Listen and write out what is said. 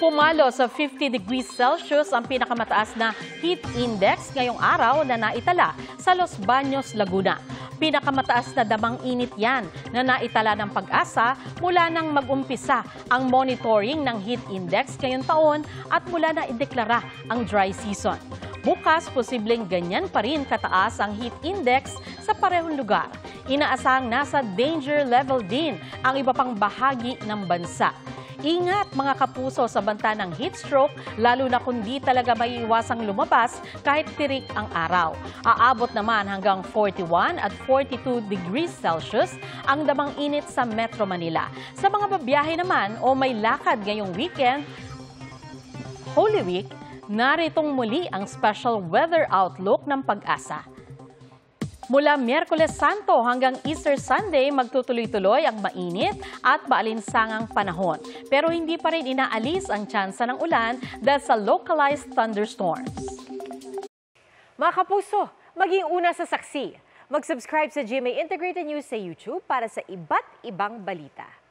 Pumalo sa 50 degrees Celsius ang pinakamataas na heat index ngayong araw na naitala sa Los Baños, Laguna. Pinakamataas na damang init yan na naitala ng Pag-asa mula nang mag-umpisa ang monitoring ng heat index ngayong taon at mula na ideklara ang dry season. Bukas, posibleng ganyan pa rin kataas ang heat index sa parehong lugar. Inaasahang nasa danger level din ang iba pang bahagi ng bansa. Ingat mga kapuso sa banta ng heat stroke, lalo na kung di talaga maiiwasang lumabas kahit tirik ang araw. Aabot naman hanggang 41 at 42 degrees Celsius ang damang init sa Metro Manila. Sa mga babiyahe naman o may lakad ngayong weekend, Holy Week, naritong muli ang special weather outlook ng Pag-asa. Mula Miyerkules Santo hanggang Easter Sunday, magtutuloy-tuloy ang mainit at maalinsangang panahon. Pero hindi pa rin inaalis ang tsansa ng ulan dahil sa localized thunderstorms. Mga kapuso, maging una sa saksi. Mag-subscribe sa GMA Integrated News sa YouTube para sa iba't ibang balita.